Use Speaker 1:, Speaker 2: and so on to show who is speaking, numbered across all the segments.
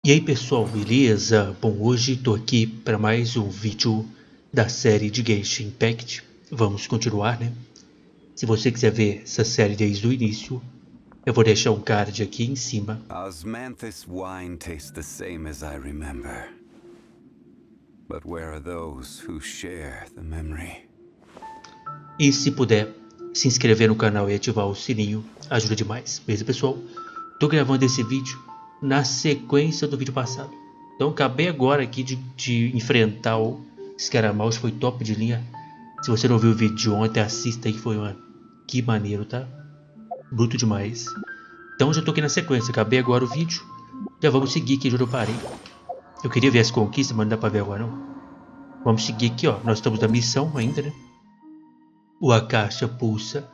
Speaker 1: E aí pessoal, beleza? Bom, hoje tô aqui para mais um vídeo da série de Genshin Impact. Vamos continuar, né? Se você quiser ver essa série desde o início, eu vou deixar um card aqui em cima.
Speaker 2: Osmanthus wine tastes the same as I remember. But where are those who share the memory?
Speaker 1: E se puder, se inscrever no canal e ativar o sininho, ajuda demais. Beleza, pessoal? Tô gravando esse vídeo na sequência do vídeo passado. Então acabei agora aqui de enfrentar o Escaramujo, foi top de linha. Se você não viu o vídeo de ontem, assista aí, foi que maneiro, tá? Bruto demais. Então já tô aqui na sequência, acabei agora o vídeo. Já vamos seguir aqui, onde eu parei. Eu queria ver as conquistas, mas não dá pra ver agora não. Vamos seguir aqui, ó. Nós estamos na missão ainda, né? O Akasha pulsa,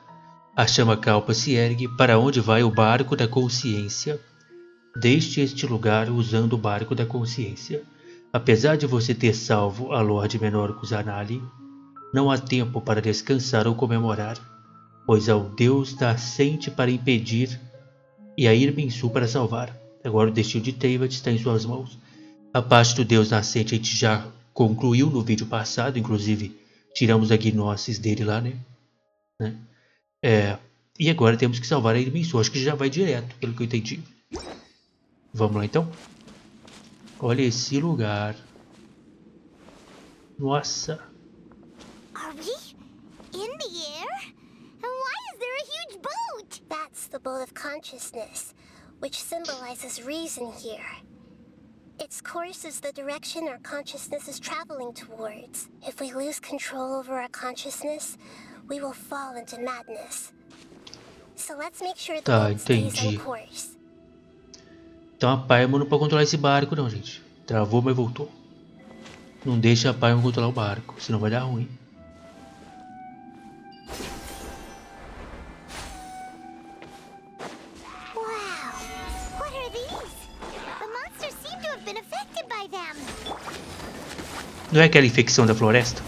Speaker 1: a chama calpa se ergue. Para onde vai o barco da consciência? Deixe este lugar usando o barco da consciência. Apesar de você ter salvo a Lorde Menor Kusanali, não há tempo para descansar ou comemorar, pois há o Deus nascente para impedir e a Irminsul para salvar. Agora o destino de Teyvat está em suas mãos. A parte do Deus nascente a gente já concluiu no vídeo passado, inclusive tiramos a gnosis dele lá, né? E agora temos que salvar a Irminsul. Acho que já vai direto, pelo que eu entendi. Vamos lá então? Olha esse lugar. Nossa.
Speaker 3: Are we in the air? And why is there a huge boat? That's the boat of consciousness, which symbolizes reason here. Its course is the direction our consciousness is traveling towards. If we lose control over our consciousness, we will fall into madness. So let's make sure the boat stays on course.
Speaker 1: Então a Paimon não pode controlar esse barco não, gente. Travou, mas voltou. Não deixa a Paimon controlar o barco, senão vai dar ruim. Não é aquela infecção da floresta?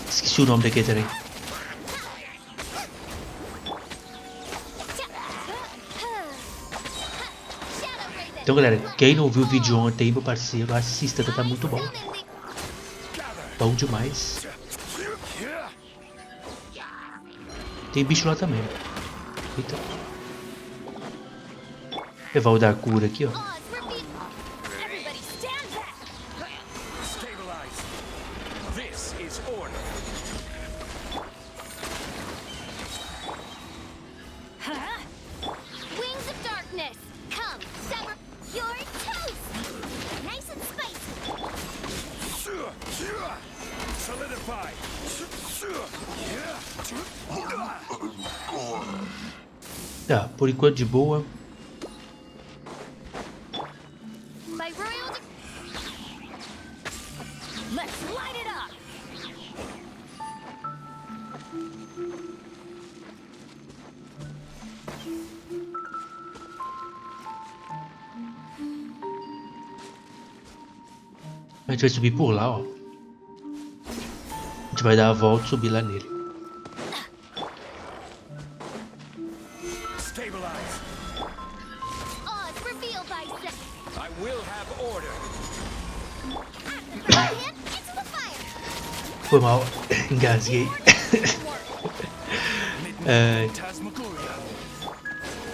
Speaker 1: Esqueci o nome daquele também. Então galera, quem não viu o vídeo ontem, meu parceiro, assista, tá muito bom. Bom demais. Tem bicho lá também. Eita. Levar o da cura aqui, ó. Tá, por enquanto de boa. A gente vai subir por lá, ó. A gente vai dar a volta e subir lá nele. Foi mal, engasguei.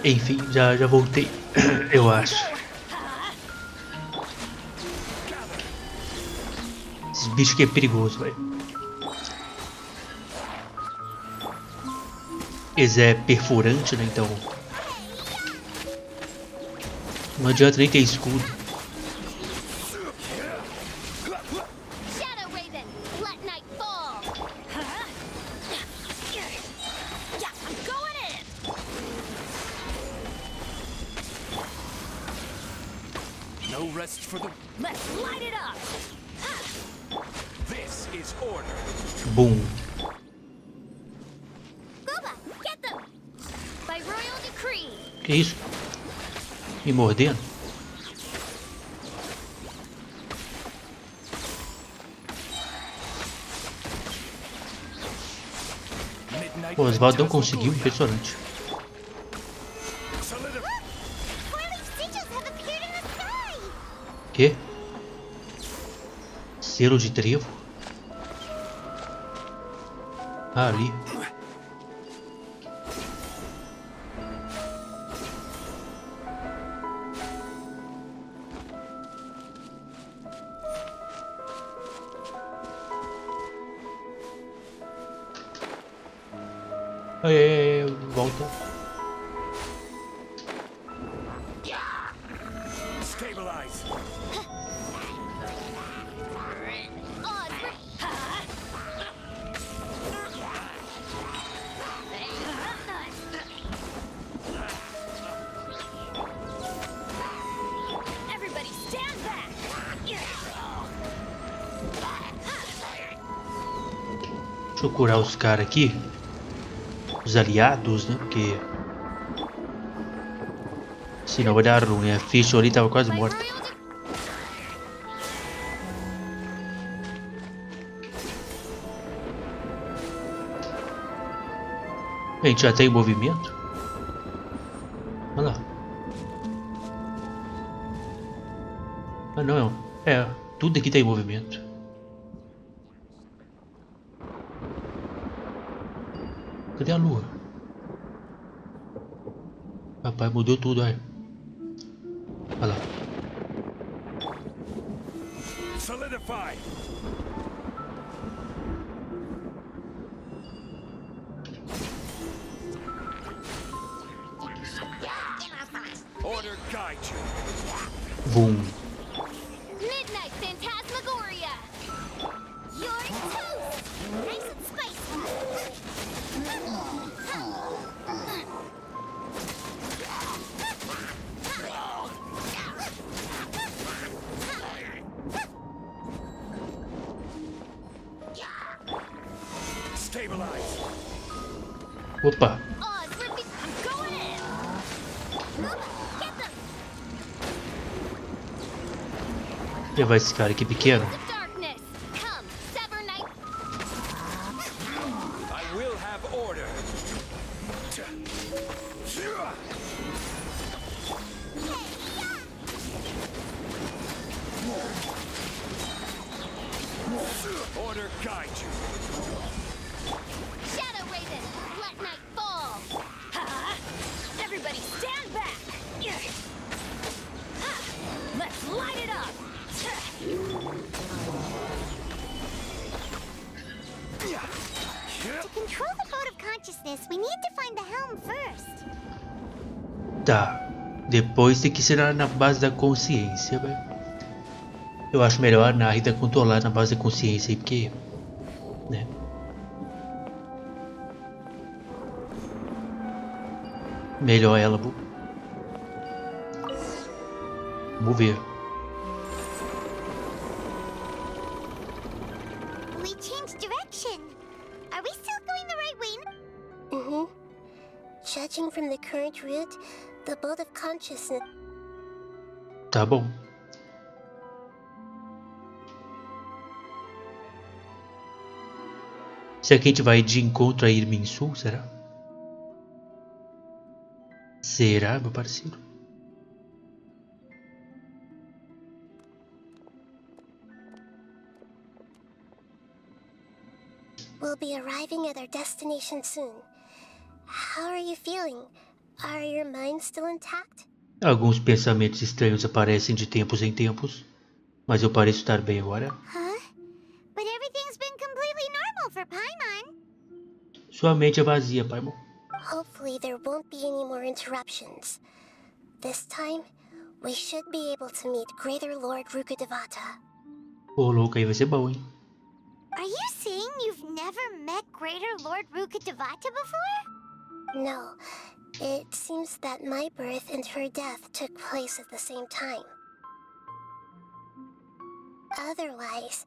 Speaker 1: Enfim, já voltei, eu acho. Esses bichos que é perigoso, velho. Eles é perfurante, né? Então não adianta nem ter escudo. Boom. Que isso? Me mordendo? O Oswaldo não conseguiu, impressionante. Que? Selo de trevo? Ah, ali. Volta.
Speaker 2: Stabilize.
Speaker 3: Everybody stand back.
Speaker 1: Deixa eu curar os caras aqui. Os aliados, né? Porque senão vai dar ruim. A ficha ali tava quase morta. A gente já tem movimento? Olha lá. Ah não, tudo aqui tem movimento. Cadê a lua? Papai mudou tudo, aí. Olha lá.
Speaker 2: Solidify. Order guide you.
Speaker 1: Boom.
Speaker 3: Midnight Phantasmagoria. You're toast. Nice and spicy.
Speaker 2: Stabilize.
Speaker 1: Opa.
Speaker 3: I'm going in. Get them.
Speaker 1: Levar esse cara aqui pequeno.
Speaker 3: The darkness. Come, sever night.
Speaker 2: I will have order. Order guide you.
Speaker 3: Shadow Raven, let night fall. Everybody stand back. Let's light it up. To control the boat of consciousness, we need to find the helm first.
Speaker 1: Tá. Depois tem que ser na base da consciência, velho. Eu acho melhor a Rita controlar na base da consciência aí, porque... né? Melhor ela, bu. Vamos ver.
Speaker 3: We changed direction. Are we still going the right way? Mm-hmm. Judging from the current route, the boat of consciousness...
Speaker 1: Tá bom. Será que a gente vai de encontro a Irminsul, será? Será, meu parceiro?
Speaker 3: We'll be arriving at our destination soon. How are you feeling? Are your minds still intact?
Speaker 1: Alguns pensamentos estranhos aparecem de tempos em tempos, mas eu pareço estar bem agora.
Speaker 3: Huh? But everything's been completely normal for Paimon.
Speaker 1: Sua mente é vazia, Paimon.
Speaker 3: Hopefully there won't be any more interruptions. This time, we should be able to meet Greater Lord Rukkhadevata.
Speaker 1: Pô, louco, aí vai ser bom, hein?
Speaker 3: Are you saying you've never met Greater Lord Rukkhadevata before? No. It seems that my birth and her death took place at the same time. Otherwise,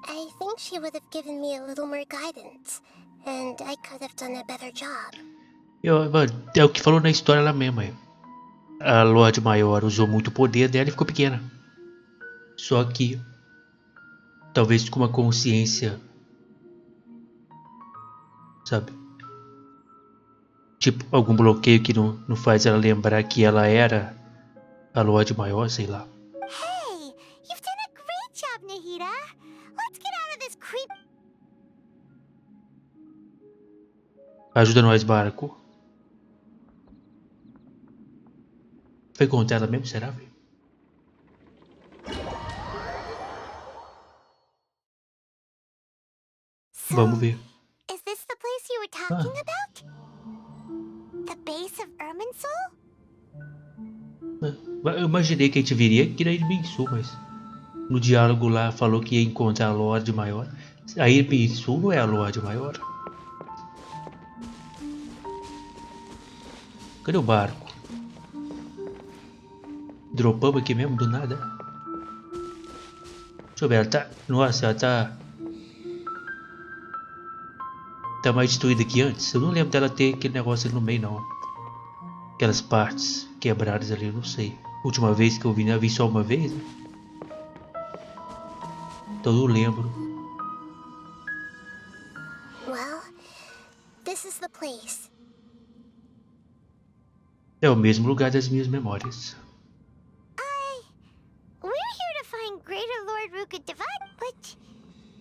Speaker 3: I think she would have given me a little more guidance, and I could have done a better job.
Speaker 1: Mano, é o que falou na história lá mesmo, é. A Lorde Maior usou muito o poder dela e ficou pequena. Só que, talvez com uma consciência, sabe? Tipo, algum bloqueio que não faz ela lembrar que ela era a Lorde Maior, sei lá.
Speaker 3: Hey, Nahida. Let's get out of this creep.
Speaker 1: Ajuda nós, barco. Foi contra ela mesmo, será, velho? Vamos ver.
Speaker 3: Is this the place you were talking about? The base of Irminsul?
Speaker 1: Eu imaginei que a gente viria aqui na Irminsul, mas no diálogo lá falou que ia encontrar a Lorde Maior. A Irminsul não é a Lorde Maior. Cadê o barco? Dropamos aqui mesmo do nada. Deixa eu ver, ela tá... Nossa, ela tá... Tá mais destruída que antes. Eu não lembro dela ter aquele negócio ali no meio, não. Aquelas partes quebradas ali, eu não sei. Última vez que eu vi, né? Eu vi só uma vez, né? Então eu lembro.
Speaker 3: Well, this is the place.
Speaker 1: É o mesmo lugar das minhas memórias.
Speaker 3: We're here to find Greater Lord Rukkhadevata, but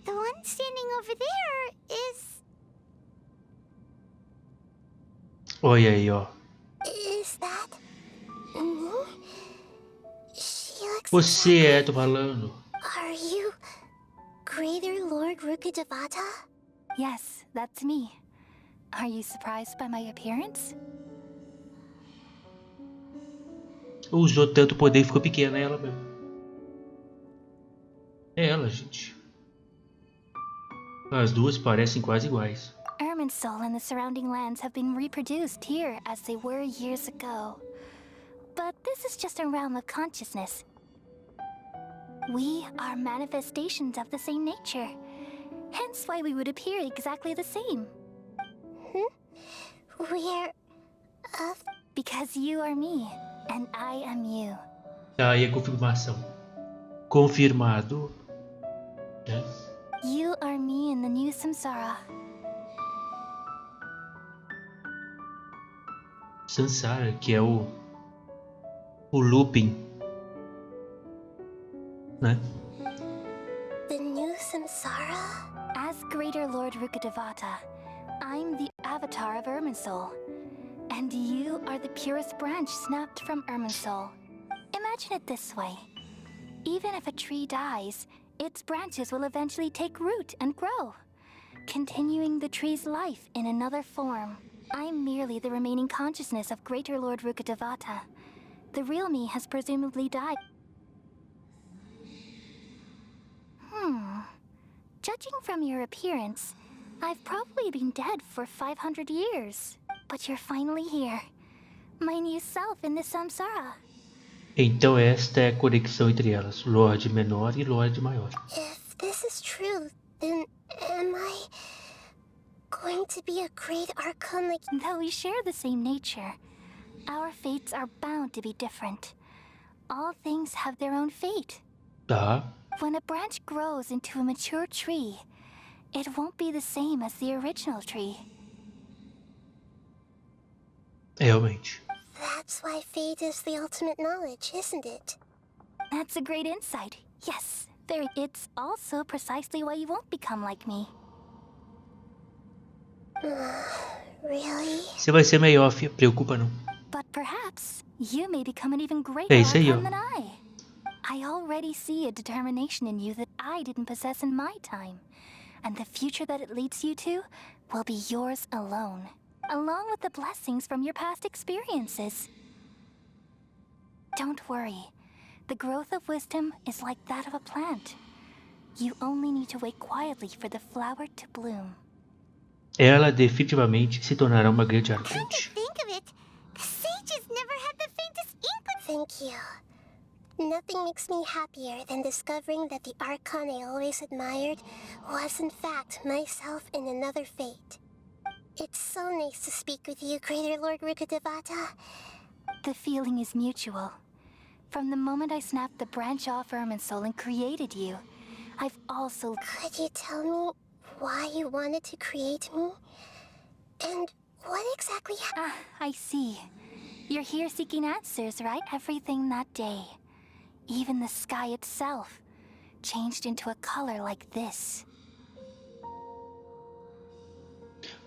Speaker 3: the one standing over there is...
Speaker 1: Olha aí, ó.
Speaker 3: Is that... me? She looks...
Speaker 1: Você é, tô falando.
Speaker 3: Are you Greater Lord Rukkhadevata?
Speaker 4: Yes, that's me. Are you surprised by my appearance?
Speaker 1: Usou tanto poder e ficou pequena ela mesmo. É ela, gente. As duas parecem quase iguais.
Speaker 4: Irminsul and the surrounding lands have been reproduced here as they were years ago. But this is just a realm of consciousness. We are manifestations of the same nature. Hence why we would appear exactly the same.
Speaker 3: We're... of...
Speaker 4: Because you are me, and I am you.
Speaker 1: Tá aí a confirmação. Confirmado. Né?
Speaker 4: You are me in the new samsara.
Speaker 1: Sansara, que é o looping, né?
Speaker 3: the new samsara?
Speaker 4: As Greater Lord Rukkhadevata, I'm the avatar of Irminsul. And you are the purest branch snapped from Irminsul. Imagine it this way. Even if a tree dies, its branches will eventually take root and grow, continuing the tree's life in another form. I'm merely the remaining consciousness of Greater Lord Rukkhadevata. The real me has presumably died. Judging from your appearance, I've probably been dead for 500 years. But you're finally here. My new self in the samsara.
Speaker 1: Então esta é a conexão entre elas, Lorde Menor e Lorde Maior.
Speaker 3: If this is true, then am I going to be a great archon like...
Speaker 4: Though we share the same nature, our fates are bound to be different. All things have their own fate.
Speaker 1: Tá.
Speaker 4: When a branch grows into a mature tree, it won't be the same as the original tree.
Speaker 1: Realmente.
Speaker 3: That's why fate is the ultimate knowledge, isn't it?
Speaker 4: That's a great insight. Yes, very. It's also precisely why you won't become like me.
Speaker 3: Really?
Speaker 1: Você vai ser melhor, filha. Preocupa não.
Speaker 4: But perhaps you may become an even greater
Speaker 1: É isso aí, ó.
Speaker 4: archon than I already see a determination in you that I didn't possess in my time. And the future that it leads you to will be yours alone, along with the blessings from your past experiences. Don't worry. The growth of wisdom is like that of a plant. You only need to wait quietly for the flower to bloom.
Speaker 1: Ela definitivamente se tornará uma grande
Speaker 3: Come to
Speaker 1: arconte.
Speaker 3: think of it, the sages never had the faintest inkling. Thank you. Nothing makes me happier than discovering that the archon I always admired was in fact myself in another fate. It's so nice to speak with you, Greater Lord Rukkhadevata.
Speaker 4: The feeling is mutual. From the moment I snapped the branch off Irminsul and created you, I've also...
Speaker 3: Could you tell me why you wanted to create me? And what exactly
Speaker 4: Ah, I see. You're here seeking answers, right? Everything that day. Even the sky itself. changed into a color like this.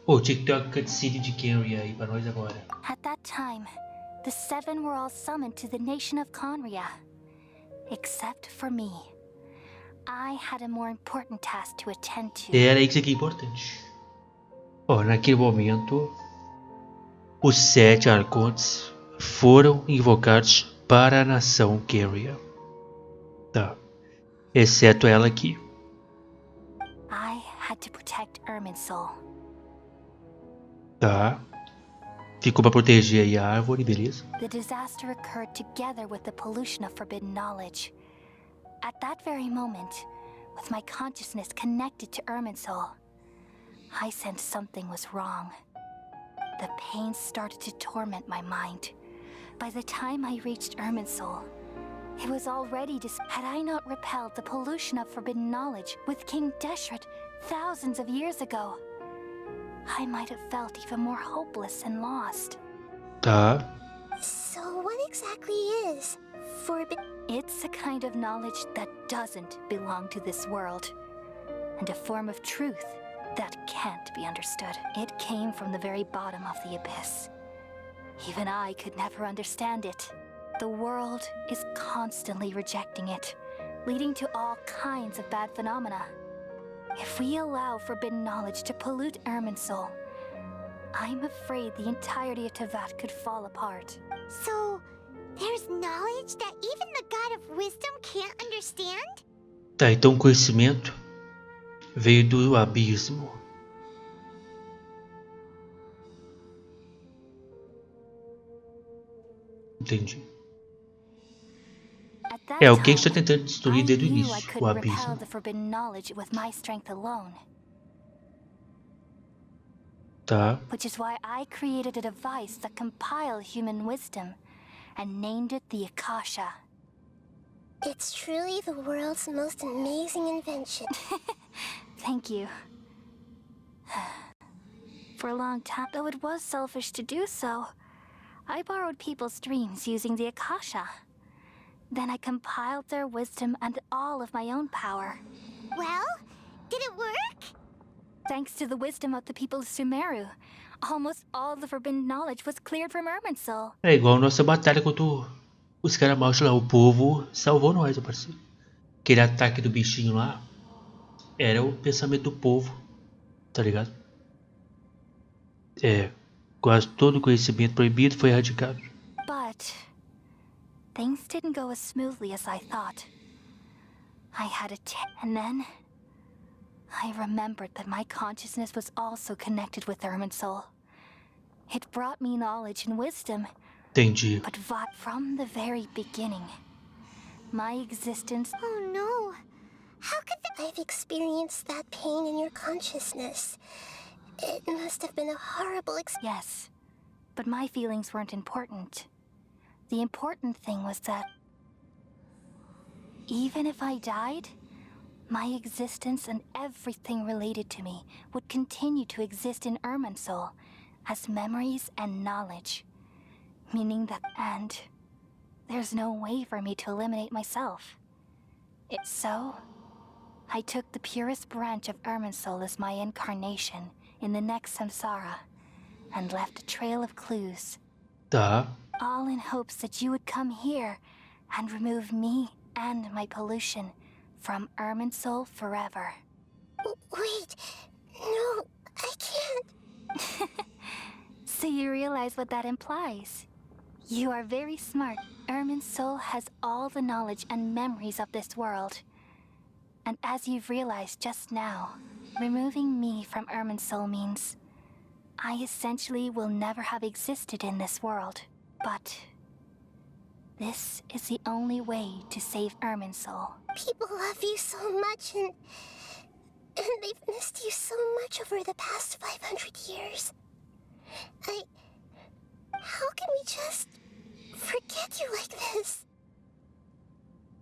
Speaker 1: Pô, tinha que ter uma cutscene de Kenry aí pra nós agora.
Speaker 4: At that time, the 7 were all summoned to the nation of Conria. Except for me. I had a more important task to attend to.
Speaker 1: Era isso aqui importante. Ó, naquele momento, os 7 arcontes foram invocados para a nação Kenria. Tá. Exceto ela aqui.
Speaker 4: I had to protect Irminsul.
Speaker 1: Tá. Ficou pra proteger aí a árvore, beleza?
Speaker 4: The disaster occurred together with the pollution of forbidden knowledge. At that very moment, with my consciousness connected to Irminsul, I sensed something was wrong. The pain started to torment my mind. By the time I reached Irminsul, it was already had I not repelled the pollution of forbidden knowledge with King Deshret thousands of years ago, I might have felt even more hopeless and lost.
Speaker 1: Tá.
Speaker 3: So what exactly is forbidden?
Speaker 4: It's a kind of knowledge that doesn't belong to this world, and a form of truth that can't be understood. It came from the very bottom of the abyss. Even I could never understand it. The world is constantly rejecting it, leading to all kinds of bad phenomena. If we allow forbidden knowledge to pollute Irminsul, I'm afraid the entirety of Teyvat could fall apart.
Speaker 3: So, there's knowledge that even the God of Wisdom can't understand?
Speaker 1: Tá, então o conhecimento veio do abismo. Entendi.
Speaker 4: At that
Speaker 1: É o que a
Speaker 4: time,
Speaker 1: gente está tentando destruir
Speaker 4: I
Speaker 1: desde o
Speaker 4: knew I
Speaker 1: início, o
Speaker 4: couldn't repel
Speaker 1: abismo.
Speaker 4: the forbidden knowledge with my strength alone,
Speaker 1: Tá.
Speaker 4: which is why I created a device that compiled human wisdom and named it the Akasha.
Speaker 3: It's truly the world's most amazing invention.
Speaker 4: Thank you. For a long time, though it was selfish to do so, I borrowed people's dreams using the Akasha. Then I compiled their wisdom and all of my own power.
Speaker 3: Well, did it work?
Speaker 4: Thanks to the wisdom of the people of Sumeru, almost all the forbidden knowledge was cleared from Irminsul.
Speaker 1: É igual a nossa batalha contra os caras maus lá. O povo salvou nós, parceiro. Aquele ataque do bichinho lá era o pensamento do povo, tá ligado? É, quase todo o conhecimento proibido foi erradicado.
Speaker 4: But things didn't go as smoothly as I thought. I had and then I remembered that my consciousness was also connected with Irminsul. It brought me knowledge and wisdom,
Speaker 1: Entendi.
Speaker 4: but from the very beginning, my existence...
Speaker 3: Oh no. How could I've experienced that pain in your consciousness. It must have been a horrible
Speaker 4: Yes, but my feelings weren't important. The important thing was that even if I died, my existence and everything related to me would continue to exist in Irminsul as memories and knowledge. Meaning that, and there's no way for me to eliminate myself. So, I took the purest branch of Irminsul as my incarnation in the next samsara, and left a trail of clues.
Speaker 1: Tá.
Speaker 4: All in hopes that you would come here and remove me and my pollution from Irminsul forever.
Speaker 3: Wait. No, I can't.
Speaker 4: So you realize what that implies? You are very smart. Irminsul has all the knowledge and memories of this world. And as you've realized just now, removing me from Irminsul means I essentially will never have existed in this world. But this is the only way to save Irminsul.
Speaker 3: People love you so much and they've missed you so much over the past 500 years. How can we just forget you like this?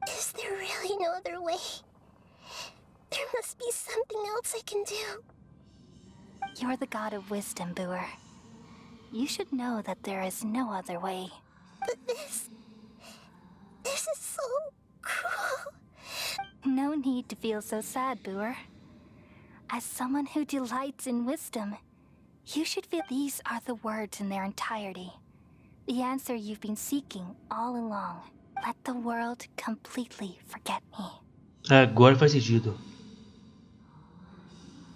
Speaker 3: Is there really no other way? There must be something else I can do.
Speaker 4: You're the god of wisdom, Boer. You should know that there is no other way.
Speaker 3: But this is so cruel.
Speaker 4: No No need to feel so sad, Boer. As someone who delights in wisdom, you should feel these are the words in their entirety. The answer you've been seeking all along. Let the world completely forget me.
Speaker 1: Agora faz sentido.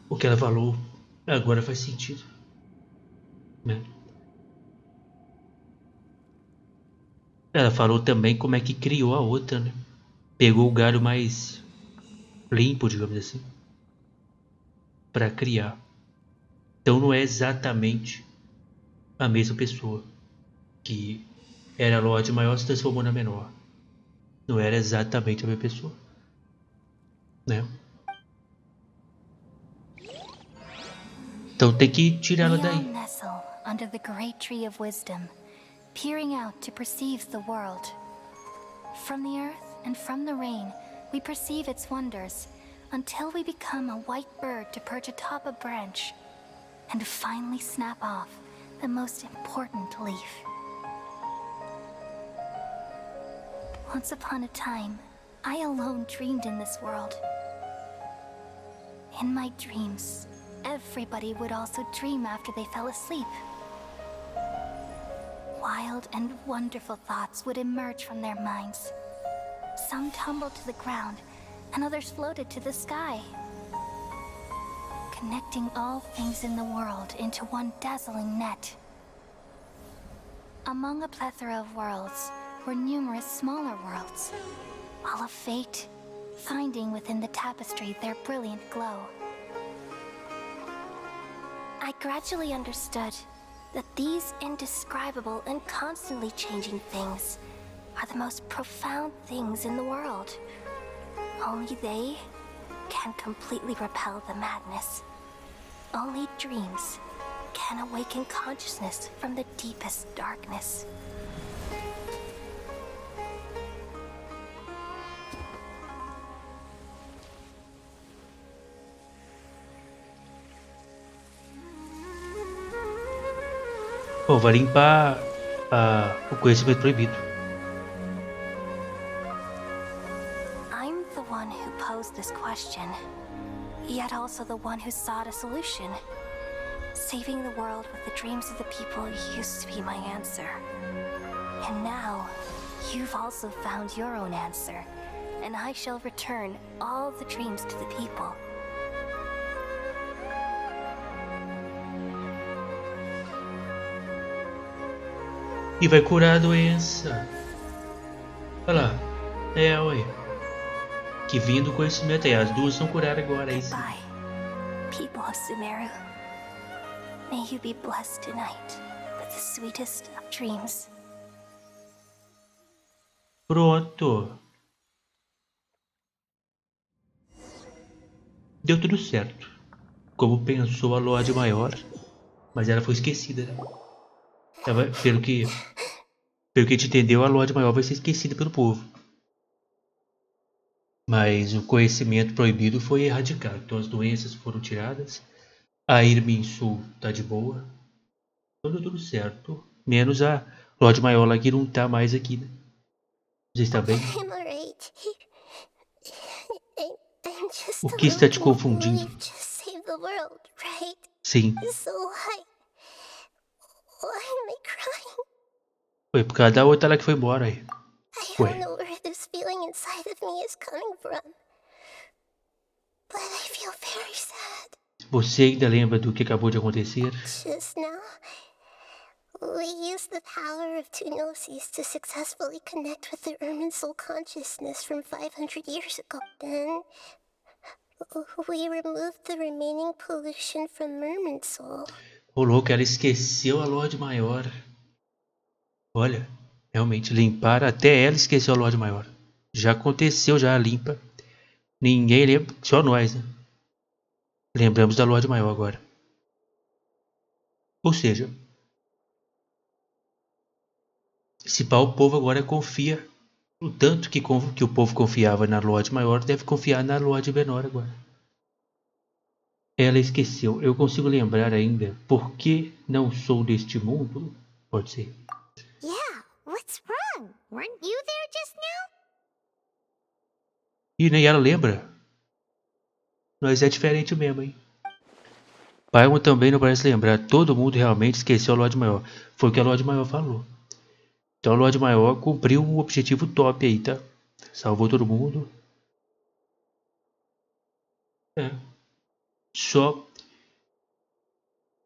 Speaker 1: O que ela falou agora faz sentido, né? Ela falou também como é que criou a outra, né? Pegou o galho mais limpo, digamos assim, para criar. Então não é exatamente a mesma pessoa que era a Lorde Maior se transformou na Menor. Não era exatamente a mesma pessoa, né? Então tem que tirar ela
Speaker 4: We all
Speaker 1: daí.
Speaker 4: nestle under the great tree of wisdom, peering out to perceive the world. From the earth and from the rain, we perceive its wonders, until we become a white bird to perch atop a branch, and finally snap off the most important leaf. Once upon a time, I alone dreamed in this world. In my dreams, everybody would also dream after they fell asleep. Wild and wonderful thoughts would emerge from their minds. Some tumbled to the ground, and others floated to the sky, connecting all things in the world into one dazzling net. Among a plethora of worlds were numerous smaller worlds, all of fate, finding within the tapestry their brilliant glow. I gradually understood that these indescribable and constantly changing things are the most profound things in the world. Only they can completely repel the madness. Only dreams can awaken consciousness from the deepest darkness.
Speaker 1: Bom, vai limpar o conhecimento proibido.
Speaker 4: I'm the one who posed this question, yet also the one who sought a solution. Saving the world with the dreams of the people used to be my answer. And now, you've also found your own answer, and I shall return all the dreams to the people.
Speaker 1: E vai curar a doença. Olha lá. Ué. Que vindo o conhecimento aí. As duas vão curar agora. Aí sim.
Speaker 4: Goodbye, people of Sumeru. May you be blessed tonight with the sweetest of dreams.
Speaker 1: Pronto. Deu tudo certo. Como pensou a Lorde Maior. Mas ela foi esquecida, né? Pelo que a gente entendeu, a Lorde Maior vai ser esquecida pelo povo. Mas o conhecimento proibido foi erradicado. Então as doenças foram tiradas. A Irminsul tá de boa. Então deu tudo certo. Menos a Lorde Maior lá que não tá mais aqui, né? Você está bem?
Speaker 3: I'm alright. I'm just
Speaker 1: O que está te confundindo?
Speaker 3: You just saved the world, right?
Speaker 1: Sim.
Speaker 3: So why am I crying?
Speaker 1: Foi por causa da outra lá que foi embora aí.
Speaker 3: I don't
Speaker 1: Ué.
Speaker 3: know where this feeling inside of me is coming from, but I feel very sad.
Speaker 1: Você ainda lembra do que acabou de acontecer?
Speaker 3: Just now, we used the power of two gnosis to successfully connect with the Irminsul consciousness from 500 years ago. Then, we removed the remaining pollution from Irminsul.
Speaker 1: Rolou que ela esqueceu a Lorde Maior. Olha, realmente, limpar até ela esqueceu a Lorde Maior. Já aconteceu, já a limpa. Ninguém lembra, só nós, né? Lembramos da Lorde Maior agora. Ou seja, se pá, o povo agora confia. O tanto que o povo confiava na Lorde Maior, deve confiar na Lorde Menor agora. Ela esqueceu. Eu consigo lembrar ainda por que não sou deste mundo? Pode ser.
Speaker 3: Yeah, what's wrong? Weren't you there just now?
Speaker 1: E nem ela lembra. Nós é diferente mesmo, hein? Paimon também não parece lembrar. Todo mundo realmente esqueceu o Lorde Maior. Foi o que a Lorde Maior falou. Então o Lorde Maior cumpriu um objetivo top aí, tá? Salvou todo mundo. É. Só...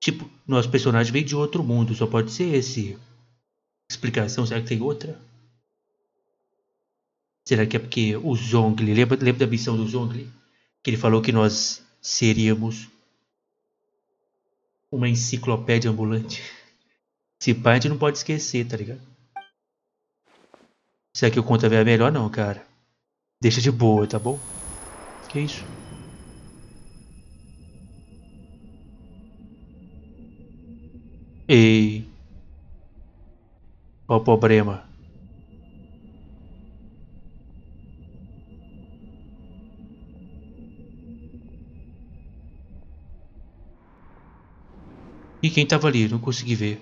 Speaker 1: Tipo, nosso personagem veio de outro mundo. Só pode ser esse. Explicação, será que tem outra? Será que é porque o Zhongli... Lembra da missão do Zhongli? Que ele falou que nós seríamos uma enciclopédia ambulante. Se pá, a gente não pode esquecer, tá ligado? Será que o conta é melhor? Não, cara. Deixa de boa, tá bom? Que isso? Ei. Qual o problema? E quem tava ali? Não consegui ver.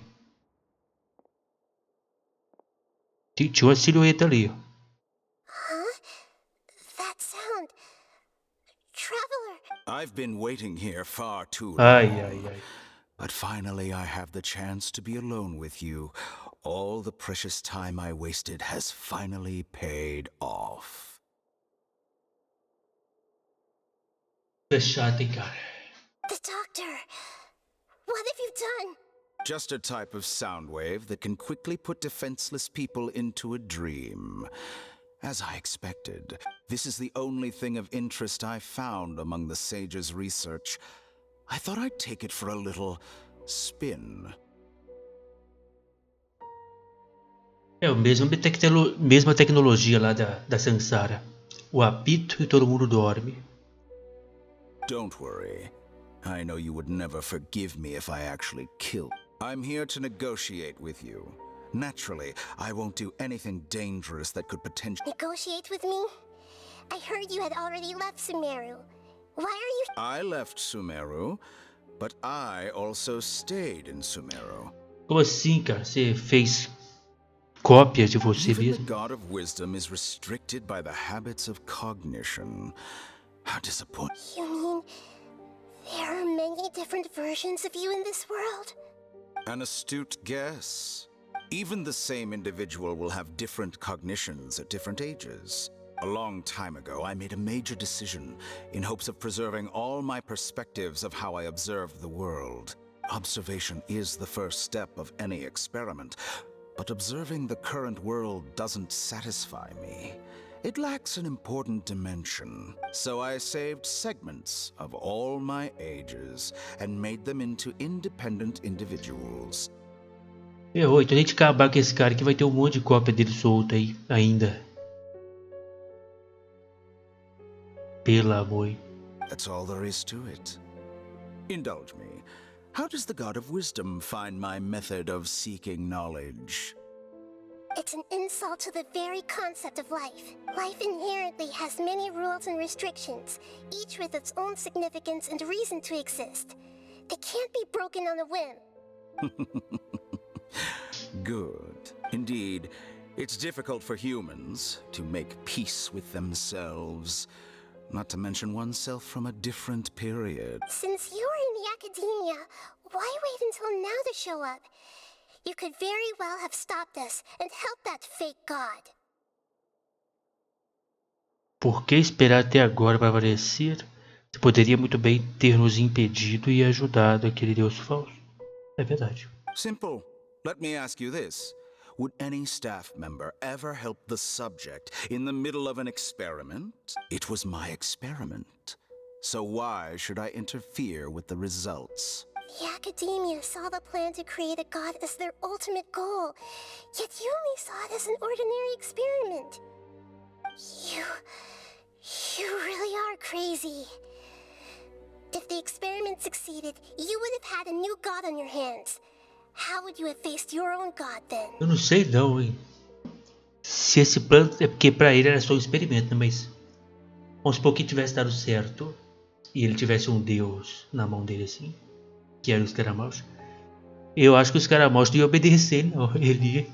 Speaker 1: Tinha uma silhueta ali.
Speaker 3: Huh? That sound. Traveler.
Speaker 2: I've been waiting here far too long.
Speaker 1: Ai, ai, ai.
Speaker 2: But finally I have the chance to be alone with you. All the precious time I wasted has finally paid off.
Speaker 1: É chato, hein, cara.
Speaker 3: The doctor. What have you done?
Speaker 2: Just a type of sound wave that can quickly put defenseless people into a dream. As I expected, this is the only thing of interest I found among the sage's research. I thought I'd take it for a little spin.
Speaker 1: É a mesma tecnologia lá da Sansara. O apito e todo mundo dorme.
Speaker 2: Don't worry. I know you would never forgive me if I actually killed. I'm here to negotiate with you. Naturally, I won't do anything dangerous that could potentially...
Speaker 3: Negotiate with me? I heard you had already left Sumeru. Why are you...
Speaker 2: I left Sumeru, but I also stayed in Sumeru.
Speaker 1: Como assim, cara? Você fez cópia de você
Speaker 2: Even the
Speaker 1: mesmo?
Speaker 2: God of Wisdom is restricted by the habits of cognition. How disappointing.
Speaker 3: You mean... there are many different versions of you in this world?
Speaker 2: An astute guess. Even the same individual will have different cognitions at different ages. A long time ago, I made a major decision in hopes of preserving all my perspectives of how I observed the world. Observation is the first step of any experiment, but observing the current world doesn't satisfy me. It lacks an important dimension. So I saved segments of all my ages and made them into independent individuals.
Speaker 1: Errou, então a gente acabar com esse cara que vai ter um monte de cópia dele solta aí ainda. Pelo amor.
Speaker 2: That's all there is to it. Indulge me. How does the God of Wisdom find my method of seeking knowledge?
Speaker 3: It's an insult to the very concept of life. Life inherently has many rules and restrictions, each with its own significance and reason to exist. They can't be broken on a whim.
Speaker 2: Good. Indeed, it's difficult for humans to make peace with themselves, not to mention oneself from a different period.
Speaker 3: Since you're in the academia, why wait until now to show up? You could very well have stopped us and helped that fake god.
Speaker 1: Por que esperar até agora para aparecer? Você poderia muito bem ter nos impedido e ajudado aquele deus falso. É verdade.
Speaker 2: Simple. Let me ask you this. Would any staff member ever help the subject in the middle of an experiment? It was my experiment. So why should I interfere with the results?
Speaker 3: The academia saw the plan to create a god as their ultimate goal, yet you only saw it as an ordinary experiment. You really are crazy. If the experiment succeeded, you would have had a new god on your hands. How would you have faced your own god then?
Speaker 1: Eu não sei não, hein. Se esse plano é porque pra ele era só um experimento, né? Mas vamos supor que tivesse dado certo e ele tivesse um deus na mão dele assim, que era o escaramujo. Eu acho que o escaramujo não ia obedecer ele, não. Ele ia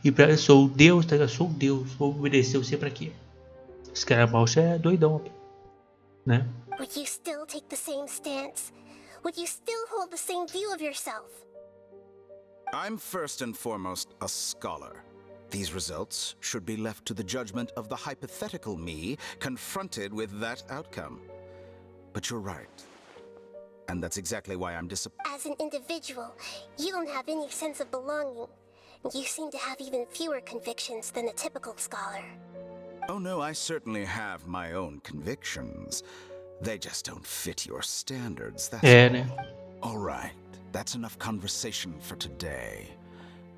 Speaker 1: e pra eu sou o deus, tá? Eu sou o deus, vou obedecer você pra quê? O escaramujo é doidão. né?
Speaker 3: Would you still take the same stance? Would you still hold the same view of yourself?
Speaker 2: I'm first and foremost a scholar. These results should be left to the judgment of the hypothetical me confronted with that outcome. But you're right. And that's exactly why I'm disappointed.
Speaker 3: As an individual, you don't have any sense of belonging. You seem to have even fewer convictions than a typical scholar.
Speaker 2: Oh no, I certainly have my own convictions. They just don't fit your standards, that's
Speaker 1: né?
Speaker 2: all. All right, that's enough conversation for today.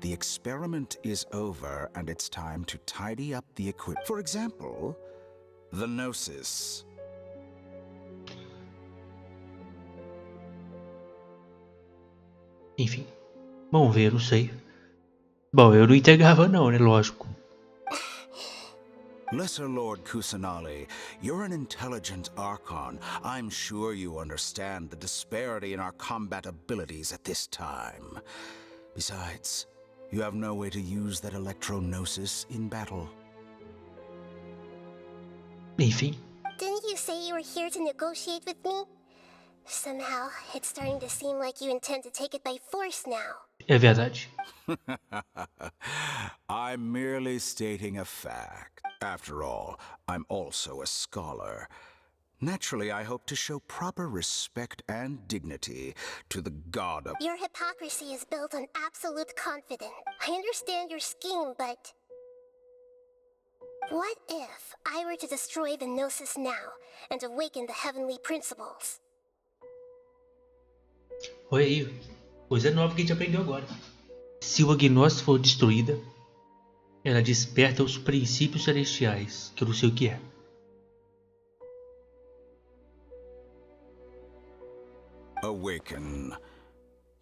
Speaker 2: The experiment is over, and it's time to tidy up the equipment. For example, the gnosis.
Speaker 1: Enfim, vamos ver, não sei. Bom, eu não entregava não, né? Lógico.
Speaker 2: Lesser Lord Kusanali, you're an intelligent Archon. I'm sure you understand the disparity in our combat abilities at this time. Besides, you have no way to use that electro-gnosis in battle.
Speaker 1: Enfim.
Speaker 3: Didn't you say you were here to negotiate with me? Somehow, it's starting to seem like you intend to take it by force now.
Speaker 1: É verdade.
Speaker 2: I'm merely stating a fact. After all, I'm also a scholar. Naturally, I hope to show proper respect and dignity to the god of...
Speaker 3: Your hypocrisy is built on absolute confidence. I understand your scheme, but... What if I were to destroy the Gnosis now and awaken the heavenly principles?
Speaker 1: Olha aí, coisa nova que a gente aprendeu agora. Se uma gnose for destruída, ela desperta os princípios celestiais, que eu não sei o que é.
Speaker 2: Awaken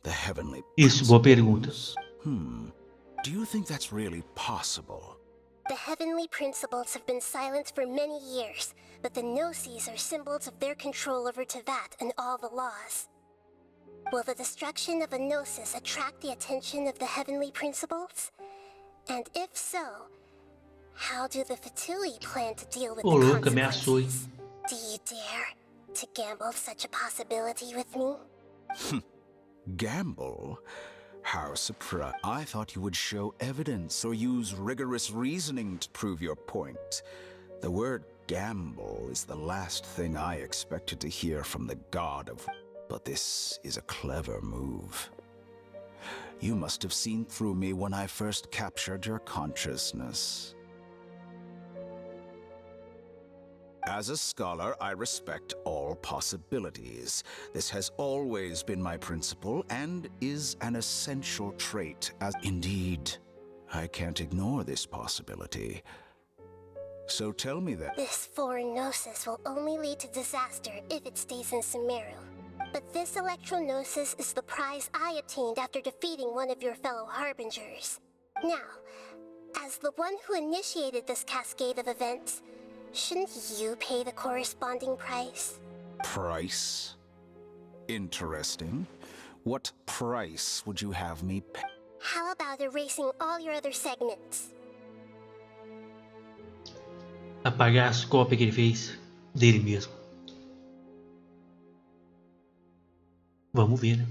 Speaker 2: the heavenly
Speaker 1: Isso, boa pergunta.
Speaker 2: Do you think that's really possible?
Speaker 3: The heavenly principles have been silent for many years, but the Gnosis are symbols of their control over Tevat and all the laws. Will the destruction of a Gnosis attract the attention of the heavenly principles? And if so, how do the Fatui plan to deal with the
Speaker 1: Louca, ameaçou, hein?
Speaker 3: consequences? Do you dare to gamble such a possibility with me?
Speaker 2: Gamble? How surprised. I thought you would show evidence or use rigorous reasoning to prove your point. The word gamble is the last thing I expected to hear from the god of... But this is a clever move. You must have seen through me when I first captured your consciousness. As a scholar, I respect all possibilities. This has always been my principle and is an essential trait. As indeed, I can't ignore this possibility. So tell me that...
Speaker 3: This foreign Gnosis will only lead to disaster if it stays in Sumeru. But this electro-gnosis is the prize I obtained after defeating one of your fellow Harbingers. Now, as the one who initiated this cascade of events, shouldn't you pay the corresponding price?
Speaker 2: Price? Interesting. What price would you have me pay?
Speaker 3: How about erasing all your other segments?
Speaker 1: Apagar as cópias que ele fez dele mesmo. Vamos ver, né?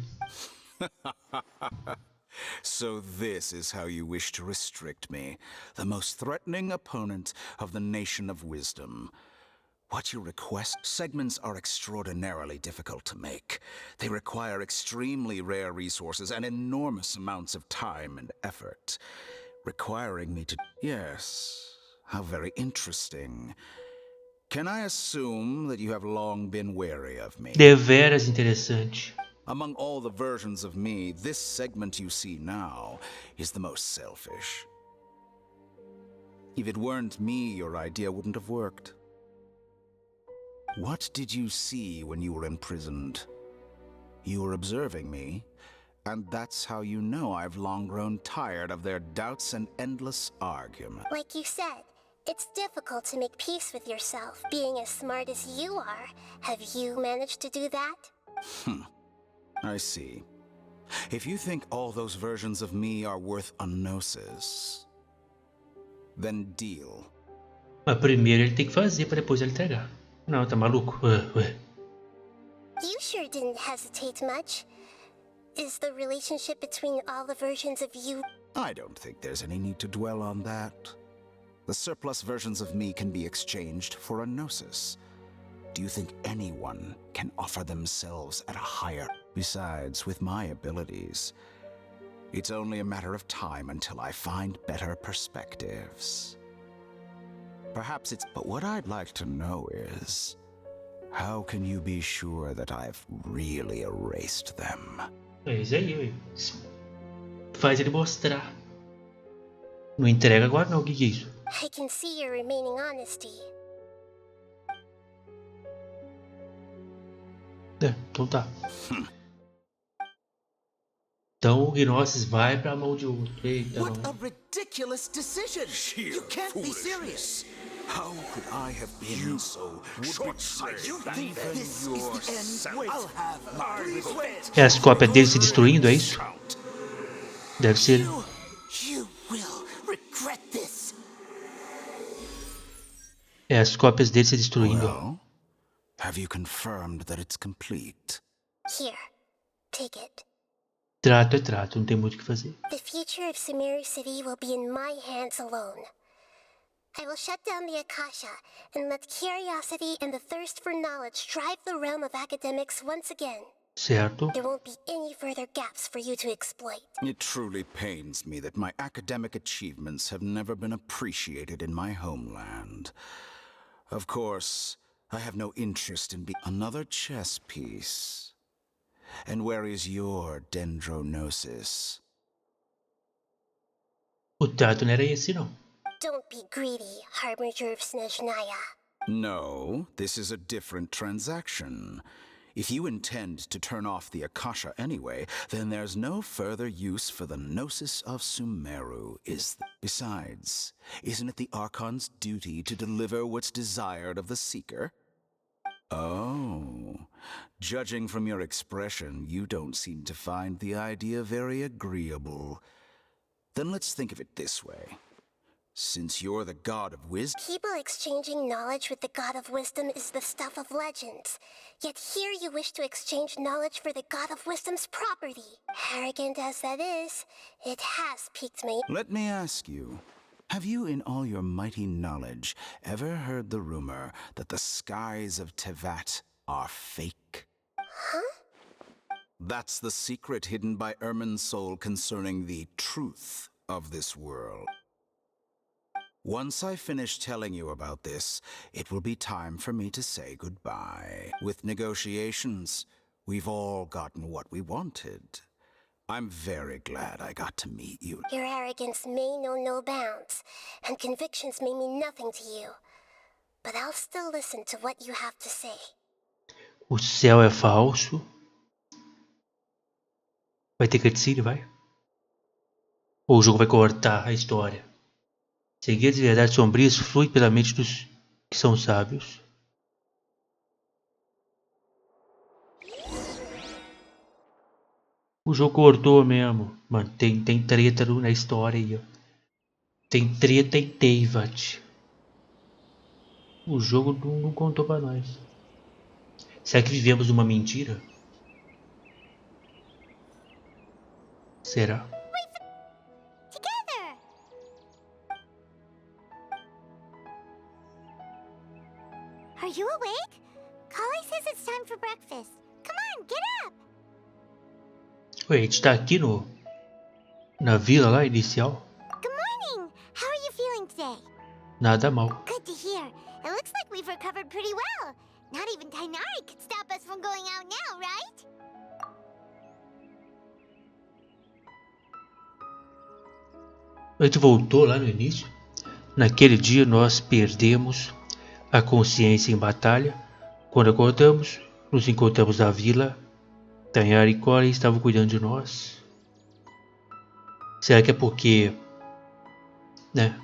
Speaker 2: So this is how you wish to restrict me, the most threatening opponent of the Nation of Wisdom. What you request? Segments are extraordinarily difficult to make. They require extremely rare resources and enormous amounts of time and effort, requiring me to... Yes, how very interesting. Can I assume that you have long been wary of me?
Speaker 1: Deveras interessante.
Speaker 2: Among all the versions of me, this segment you see now is the most selfish. If it weren't me, your idea wouldn't have worked. What did you see when you were imprisoned? You were observing me, and that's how you know I've long grown tired of their doubts and endless argument.
Speaker 3: Like you said, it's difficult to make peace with yourself, being as smart as you are. Have you managed to do that?
Speaker 2: I see. If you think all those versions of me are worth a gnosis, then deal.
Speaker 1: Mas primeiro ele tem que fazer para depois ele entregar. Não, tá maluco? Ué.
Speaker 3: You sure didn't hesitate much. Is the relationship between all the versions of you...
Speaker 2: I don't think there's any need to dwell on that. The surplus versions of me can be exchanged for a gnosis. Do you think anyone can offer themselves at a higher... Besides, with my abilities, it's only a matter of time until I find better perspectives. Perhaps it's... But what I'd like to know is... how can you be sure that I've really erased them?
Speaker 1: É isso aí, ué. Faz ele mostrar. Não entrega agora não, o que é isso?
Speaker 3: I can see your remaining honesty.
Speaker 1: É, então tá. Então o Gnosis vai pra mão de outro. Eita,
Speaker 5: What
Speaker 1: não.
Speaker 5: a ridiculous decision! You can't be serious!
Speaker 2: How could I have been so short-sighted?
Speaker 5: You think this is the end? Wait, I'll have my revenge!
Speaker 1: É as cópias dele se destruindo, é isso? Deve ser.
Speaker 5: You will regret this!
Speaker 1: É as cópias dele se destruindo.
Speaker 2: Well, have you confirmed that it's complete?
Speaker 3: Here, take it.
Speaker 1: Trato é trato, não tem muito o que fazer.
Speaker 3: The future of Sumeru City will be in my hands alone. I will shut down the Akasha and let curiosity and the thirst for knowledge drive the realm of academics once again.
Speaker 1: Certo?
Speaker 3: There won't be any further gaps for you to exploit.
Speaker 2: It truly pains me that my academic achievements have never been appreciated in my homeland. Of course, I have no interest in being another chess piece. And where is your dendronosis?
Speaker 1: O trato não era esse, não.
Speaker 3: Don't be greedy, Harbinger of Snezhnaya.
Speaker 2: No, this is a different transaction. If you intend to turn off the Akasha anyway, then there's no further use for the Gnosis of Sumeru, Besides, isn't it the Archon's duty to deliver what's desired of the Seeker? Oh, judging from your expression, you don't seem to find the idea very agreeable. Then let's think of it this way. Since you're the god of wisdom...
Speaker 3: People exchanging knowledge with the god of wisdom is the stuff of legends. Yet here you wish to exchange knowledge for the god of wisdom's property. Arrogant as that is, it has piqued me.
Speaker 2: Let me ask you, have you in all your mighty knowledge ever heard the rumor that the skies of Tevat are fake?
Speaker 3: Huh?
Speaker 2: That's the secret hidden by Irminsul concerning the truth of this world. Once I finish telling you about this, it will be time for me to say goodbye. With negotiations, we've all gotten what we wanted. I'm very glad I got to meet you.
Speaker 3: Your arrogance may know no bounds, and convictions may mean nothing to you. But I'll still listen to what you have to say.
Speaker 1: O céu é falso. Vai ter cutscene, vai? Ou o jogo vai cortar a história? Segredos e verdades sombrias fluem pela mente dos que são sábios. O jogo cortou mesmo. Mano, tem treta na história aí, ó. Tem treta em Tevat. O jogo não contou pra nós. Será que vivemos uma mentira? Será?
Speaker 3: Together! Are you awake? Kali says it's time for breakfast. Come on, get up!
Speaker 1: Ué, a gente tá aqui na vila lá inicial.
Speaker 3: Good morning! How are you feeling today?
Speaker 1: Nada mal.
Speaker 3: Good to hear. It looks like we've recovered pretty well. Not even Tainari could stop us from going out now, right?
Speaker 1: A gente voltou lá no início. Naquele dia nós perdemos a consciência em batalha. Quando acordamos, nos encontramos na vila. Tainari e Corey estavam cuidando de nós. Será que é porque, né,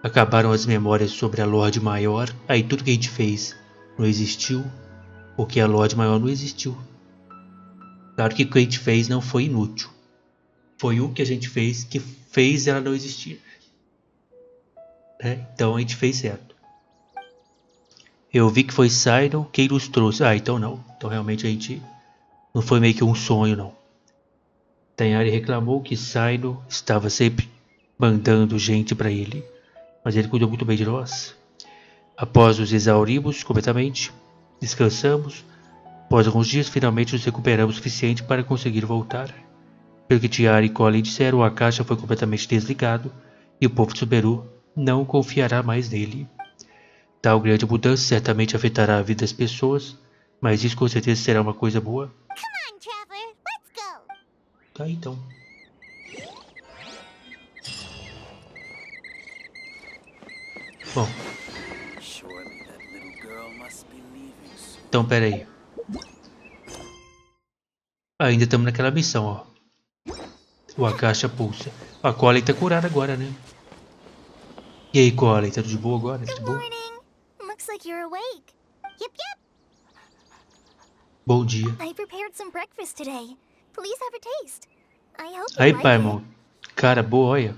Speaker 1: acabaram as memórias sobre a Lorde Maior? Aí tudo que a gente fez não existiu, porque a Lorde Maior não existiu. Claro que o que a gente fez não foi inútil. Foi o que a gente fez que fez ela não existir. Então a gente fez certo. Eu vi que foi Sidon quem nos trouxe. Ah, então não. Então realmente a gente... Não foi meio que um sonho, não. Tanyari reclamou que Sidon estava sempre mandando gente para ele. Mas ele cuidou muito bem de nós. Após nos exaurimos completamente, descansamos. Após alguns dias, finalmente nos recuperamos o suficiente para conseguir voltar. Pelo que Tiara e Colin disseram, a caixa foi completamente desligado e o povo de Sumeru não confiará mais nele. Tal grande mudança certamente afetará a vida das pessoas, mas isso com certeza será uma coisa boa.
Speaker 3: Come on, traveler, let's go.
Speaker 1: Tá, então. Bom. Então, pera aí. Ainda estamos naquela missão, ó. A caixa pulsa. A Colin tá curada agora, né? E aí, Colin, tá tudo de boa agora? Tá de boa?
Speaker 4: Looks like you're awake.
Speaker 3: Yep.
Speaker 1: Bom dia.
Speaker 4: I prepared some breakfast today. Please have a taste. I hope you
Speaker 1: Aí,
Speaker 4: like
Speaker 1: Paimon. Cara boa, olha.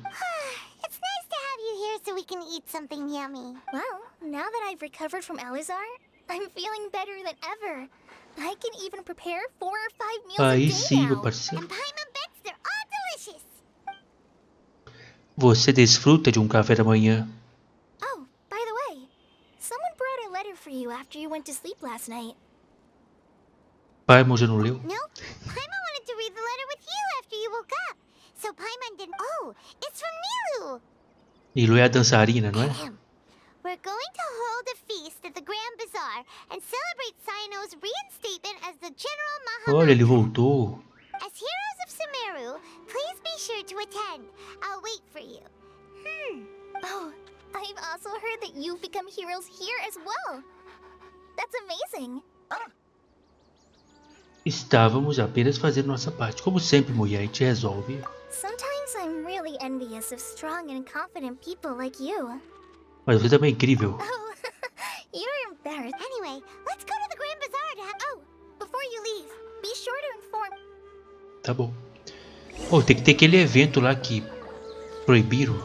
Speaker 3: It's nice to have you here so we can eat something yummy.
Speaker 4: Well, now that I've recovered from Elazar, I'm feeling better than ever. I can even prepare 4 or 5 meals a
Speaker 1: Aí
Speaker 4: day
Speaker 1: sim, meu
Speaker 4: now.
Speaker 1: parceiro.
Speaker 3: And Paimon bets they're all delicious.
Speaker 1: Você desfruta de um café da manhã.
Speaker 4: Oh, by the way, someone brought a letter for you after you went to sleep last night.
Speaker 1: Paimon já não leu?
Speaker 3: No, Paimon wanted to read the letter with you after you woke up. So Paimon didn't. Oh, it's from Nilu.
Speaker 1: Nilu é a dançarina, não é?
Speaker 3: We're going to hold a feast at the Grand Bazaar and celebrate Sino's reinstatement as the General Mahamudra.
Speaker 1: Olha, ele voltou.
Speaker 3: As heroes of Sumeru, please be sure to attend. I'll wait for you.
Speaker 4: Oh, I've also heard that you've become heroes here as well. That's amazing.
Speaker 1: Estávamos apenas fazendo nossa parte. Como sempre, mulher, a gente resolve.
Speaker 4: Sometimes I'm really envious of strong and confident people like you.
Speaker 1: Mas você também é incrível.
Speaker 4: Oh, you're embarrassed.
Speaker 3: Anyway, let's go to the Grand Bazaar to have...
Speaker 4: Oh, before you leave, be sure to inform...
Speaker 1: Tá bom. Oh, tem que ter aquele evento lá que proibiram.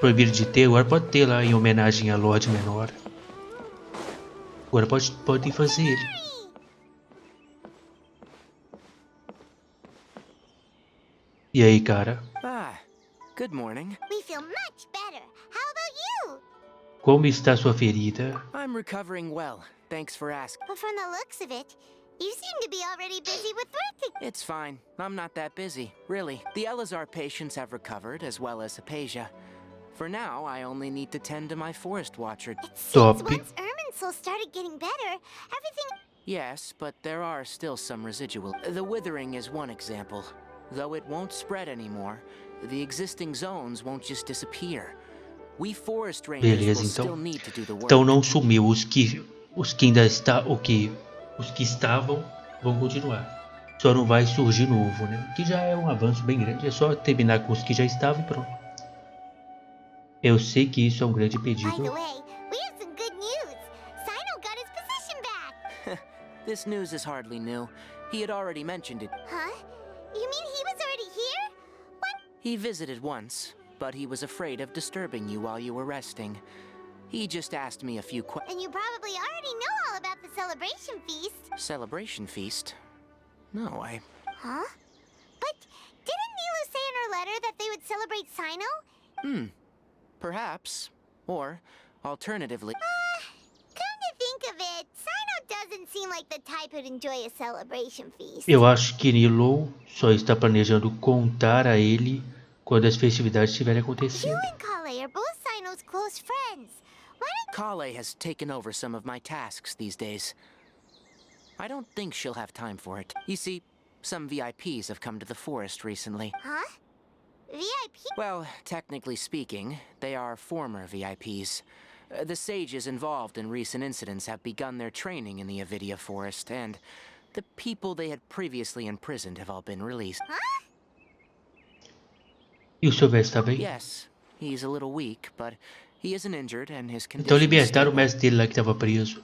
Speaker 1: Proibiram de ter, agora pode ter lá em homenagem a Lorde Menor. Agora pode fazer ele. E aí, cara?
Speaker 6: Good morning.
Speaker 3: We feel much better. How about you?
Speaker 1: Como está sua ferida?
Speaker 6: I'm recovering well. Thanks for asking.
Speaker 3: But from the looks of it, you seem to be already busy with work.
Speaker 6: It's fine. I'm not that busy, really. The Elazar patients have recovered, as well as Hypatia. For now, I only need to tend to my forest watcher.
Speaker 3: It seems
Speaker 1: Top.
Speaker 3: once Irminsul started getting better, everything...
Speaker 6: Yes, but there are still some residual. The withering is one example. Though it won't spread anymore, the existing zones won't just disappear. We forest rangers
Speaker 1: Beleza,
Speaker 6: will still
Speaker 1: então.
Speaker 6: need to do the work.
Speaker 1: Então não sumiu. Os que ainda os que estavam vão continuar. Só não vai surgir novo, né? Que já é um avanço bem grande. É só terminar com os que já estavam e pronto. Eu sei que isso é um grande
Speaker 3: By
Speaker 1: pedido.
Speaker 3: the way, we have some good news. Sino got his position back.
Speaker 6: This news is hardly new. He had already mentioned it.
Speaker 3: Huh? You mean he was already here? What?
Speaker 6: He visited once, but he was afraid of disturbing you while you were resting. He just asked me a few questions.
Speaker 3: And you probably already know all about the celebration feast.
Speaker 6: Celebration feast? No,
Speaker 3: Huh? But didn't Nilu say in her letter that they would celebrate Sino?
Speaker 6: Perhaps. Or, alternatively...
Speaker 3: Come to think of it, Sino doesn't seem like the type who'd enjoy a celebration feast.
Speaker 1: Eu acho que Nilo só está planejando contar a ele quando as festividades estiverem
Speaker 3: You
Speaker 1: acontecendo.
Speaker 3: and Kale are both Sino's close friends. Why don't
Speaker 6: Kale has taken over some of my tasks these days. I don't think she'll have time for it. You see, some VIPs have come to the forest recently.
Speaker 3: Huh? VIP?
Speaker 6: Well, technically speaking, they are former VIPs. The sages involved in recent incidents have begun their training in the Avidia forest, and the people they had previously imprisoned have all been released.
Speaker 3: Huh?
Speaker 1: E o Silvestre está bem?
Speaker 6: Yes, he's a little weak, but he isn't injured and his
Speaker 1: Então
Speaker 6: condition is
Speaker 1: libertaram o
Speaker 6: stable.
Speaker 1: mestre dele lá que estava preso.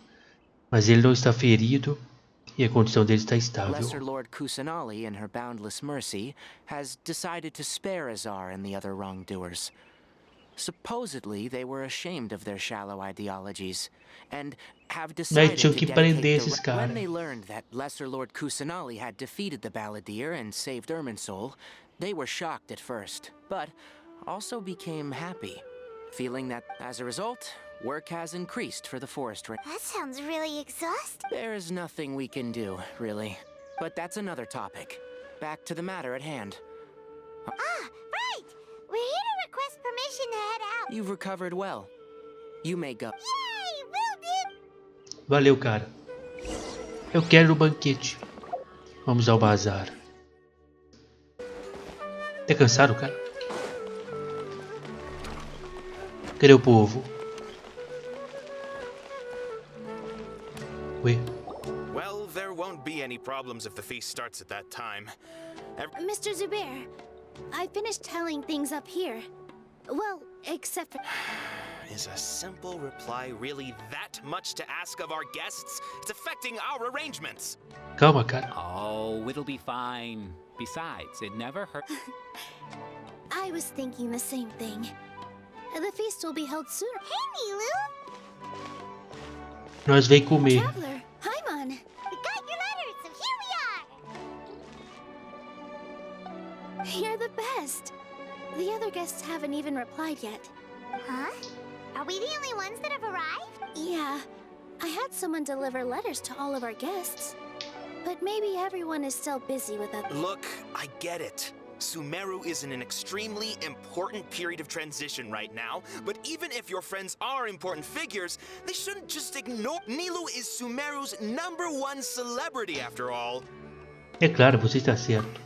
Speaker 1: Mas ele não está ferido e a condição dele está
Speaker 6: Lesser
Speaker 1: estável.
Speaker 6: Lord Kusanali, in her boundless mercy, has decided to spare Azar and the other wrongdoers. Supposedly, they were ashamed of their shallow ideologies, and have
Speaker 1: Mas
Speaker 6: decided
Speaker 1: tinham
Speaker 6: to
Speaker 1: que prender
Speaker 6: dedicate
Speaker 1: esses
Speaker 6: the...
Speaker 1: caras.
Speaker 6: When they learned that Lesser Lord Kusanali had defeated the Balladeer and saved Irminsul, they were shocked at first, but also became happy, feeling that, as a result, work has increased for the forest ranger.
Speaker 3: That sounds really exhausting.
Speaker 6: There is nothing we can do, really. But that's another topic. Back to the matter at hand.
Speaker 3: Ah, right! We're here to request permission to head out.
Speaker 6: You've recovered well. You may go.
Speaker 3: Yay! Will do!
Speaker 1: Valeu, cara. Eu quero o banquete. Vamos ao bazar. Tá cansado, cara? Cadê o povo? Ué?
Speaker 5: Well, there won't be any problems if the feast starts at that time.
Speaker 3: Mr. Zubair, I finished telling things up here. Well, except for...
Speaker 5: Is a simple reply really that much to ask of our guests? It's affecting our arrangements.
Speaker 1: Calma, cara.
Speaker 7: Oh, it'll be fine. Besides, it never hurt.
Speaker 3: I was thinking the same thing. The feast will be held sooner. Hey, Nilu!
Speaker 1: Nós vem comer.
Speaker 3: Traveler, Paimon! We got your letter, so here we are! You're the best. The other guests haven't even replied yet. Huh? Are we the only ones that have arrived? Yeah. I had someone deliver letters to all of our guests. But maybe everyone is still busy with other...
Speaker 5: Look, I get it. Sumeru is in an extremely important period of transition right now, but even if your friends are important figures, they shouldn't just ignore... Nilu is Sumeru's #1 celebrity, after all.
Speaker 1: É claro, você está certo.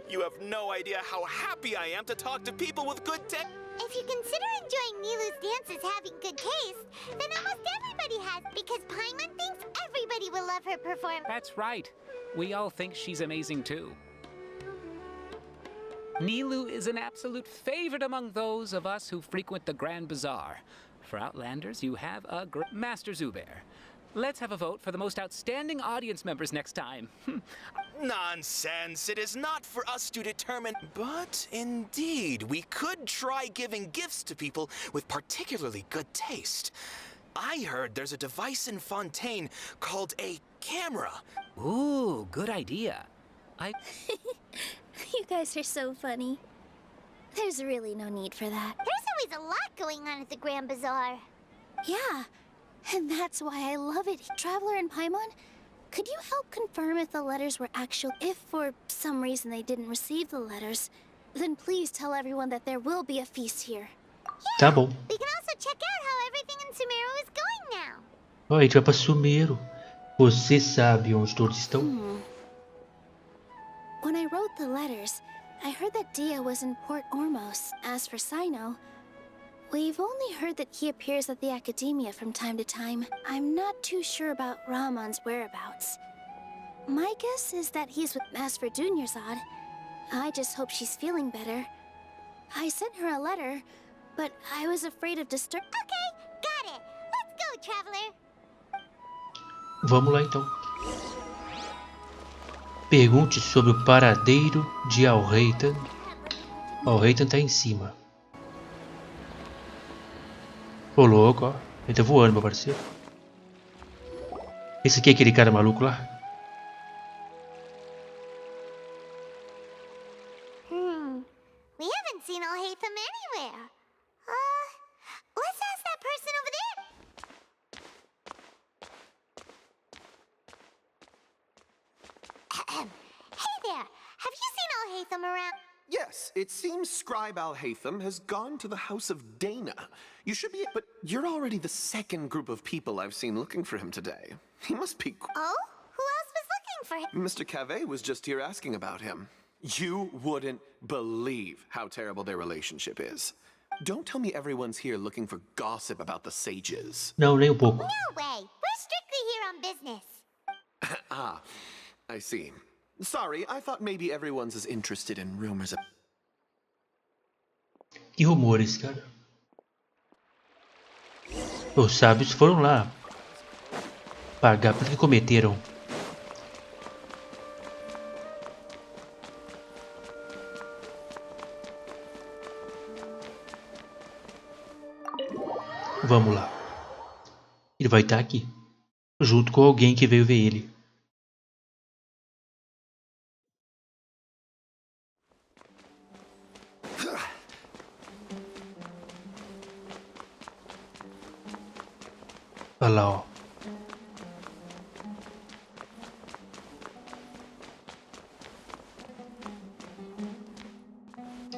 Speaker 5: You have no idea how happy I am to talk to people with good taste.
Speaker 3: If you consider enjoying Nilu's dances having good taste, then almost everybody has, because Paimon thinks everybody will love her performance.
Speaker 7: That's right. We all think she's amazing too. Nilu is an absolute favorite among those of us who frequent the Grand Bazaar. For Outlanders, you have a Master Zubair. Let's have a vote for the most outstanding audience members next time.
Speaker 5: Nonsense! It is not for us to determine. But indeed, we could try giving gifts to people with particularly good taste. I heard there's a device in Fontaine called a camera.
Speaker 7: Ooh, good idea.
Speaker 3: You guys are so funny. There's really no need for that. There's always a lot going on at the Grand Bazaar. Yeah, and that's why I love it. Traveler and Paimon, could you help confirm if the letters were actual? If for some reason they didn't receive the letters, then please tell everyone that there will be a feast here.
Speaker 1: Tá bom.
Speaker 3: We can also check out how everything in Sumeru is going now.
Speaker 1: Ó, a gente vai pra Sumeru. Você sabe onde todos estão?
Speaker 3: When I wrote the letters, I heard that Dia was in Port Ormos. As for Sino, we've only heard that he appears at the Academia from time to time. I'm not too sure about Ramon's whereabouts. My guess is that he's with... As for Dunyarzad, I just hope she's feeling better. I sent her a letter, but I was afraid of disturb... Okay, got it. Let's go, Traveler.
Speaker 1: Vamos lá então. Pergunte sobre o paradeiro de Alreitan. Alreitan tá em cima. Ô louco, ó. Ele tá voando, meu parceiro. Esse aqui é aquele cara maluco lá?
Speaker 3: We haven't seen Alhaitham anywhere. Let's ask that person over there. Hey there, have you seen Alhaitham around?
Speaker 8: Yes, it seems Scribe Alhaitham has gone to the House of Dana. You should be... But you're already the second group of people I've seen looking for him today. He must be...
Speaker 3: Oh? Who else was looking for him?
Speaker 8: Mr. Cave was just here asking about him. You wouldn't believe how terrible their relationship is. Don't tell me everyone's here looking for gossip about the sages.
Speaker 1: Não, nem um pouco.
Speaker 3: No way. We're strictly here on business.
Speaker 8: Ah, I see. Sorry, I thought maybe everyone's as interested in rumors of...
Speaker 1: Que rumores, cara? Os sábios foram lá pagar pelo que cometeram. Vamos lá. Ele vai estar aqui, junto com alguém que veio ver ele. Olha lá, ó.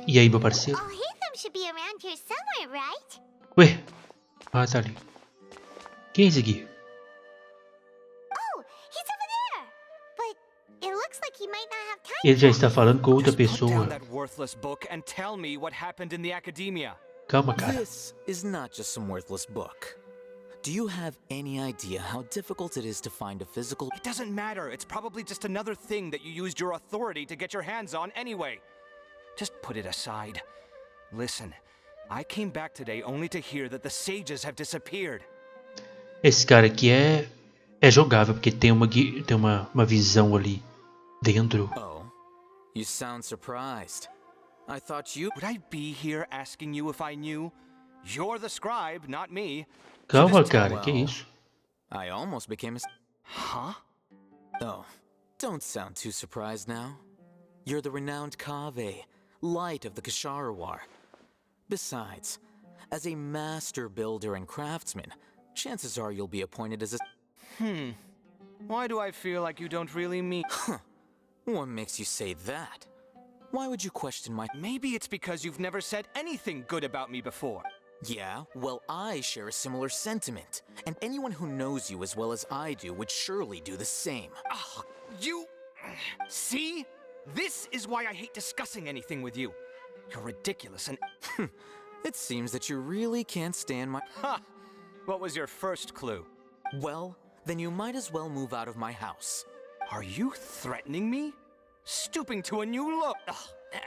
Speaker 1: E aí, meu parceiro?
Speaker 3: Oh, Hatham should be around here somewhere, right?
Speaker 1: Ué? Ah, tá ali. Quem é esse aqui?
Speaker 3: Oh, he's over there. But it looks like he might not have time.
Speaker 1: Ele já está falando com outra
Speaker 9: Just put
Speaker 1: pessoa.
Speaker 9: down that worthless book and tell me what happened in the academia.
Speaker 1: Calma, cara.
Speaker 10: This is not just some worthless book. Do you have any idea how difficult it is to find a physical...
Speaker 9: It doesn't matter. It's probably just another thing that you used your authority to get your hands on anyway. Just put it aside. Listen, I came back today only to hear that the sages have disappeared.
Speaker 1: Esse cara aqui é jogável, porque tem uma visão ali dentro.
Speaker 10: Oh, you sound surprised. I thought you...
Speaker 9: Would I be here asking you if I knew? You're the scribe, not me.
Speaker 1: Calma,
Speaker 9: just tell-
Speaker 1: cara, que isso?
Speaker 10: I almost became a...
Speaker 9: Huh?
Speaker 10: Oh, don't sound too surprised now. You're the renowned Kaveh, light of the Kasharawar. Besides, as a master builder and craftsman, chances are you'll be appointed as a...
Speaker 9: Why do I feel like you don't really mean...
Speaker 10: What makes you say that? Why would you question my...
Speaker 9: Maybe it's because you've never said anything good about me before.
Speaker 10: Yeah, well, I share a similar sentiment, and anyone who knows you as well as I do would surely do the same.
Speaker 9: Ugh, you... See? This is why I hate discussing anything with you. You're ridiculous and...
Speaker 10: It seems that you really can't stand my...
Speaker 9: Ha! What was your first clue?
Speaker 10: Well, then you might as well move out of my house.
Speaker 9: Are you threatening me? Stooping to a new look? Ugh,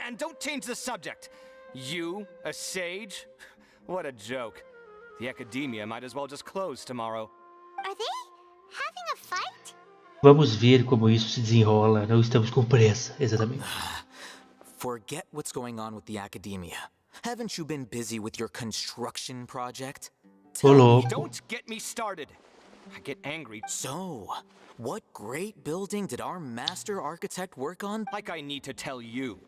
Speaker 9: and don't change the subject. You, a sage? What a joke. The academia might as well just close tomorrow.
Speaker 3: Are they having a fight?
Speaker 1: Vamos ver como isso se desenrola. Não estamos com pressa, exatamente.
Speaker 10: Forget what's going on with the academia. Haven't you been busy with your construction project?
Speaker 1: Ô, louco.
Speaker 9: Don't get me started. I get angry.
Speaker 10: So, what great building did our master architect work on?
Speaker 9: Like I need to tell you.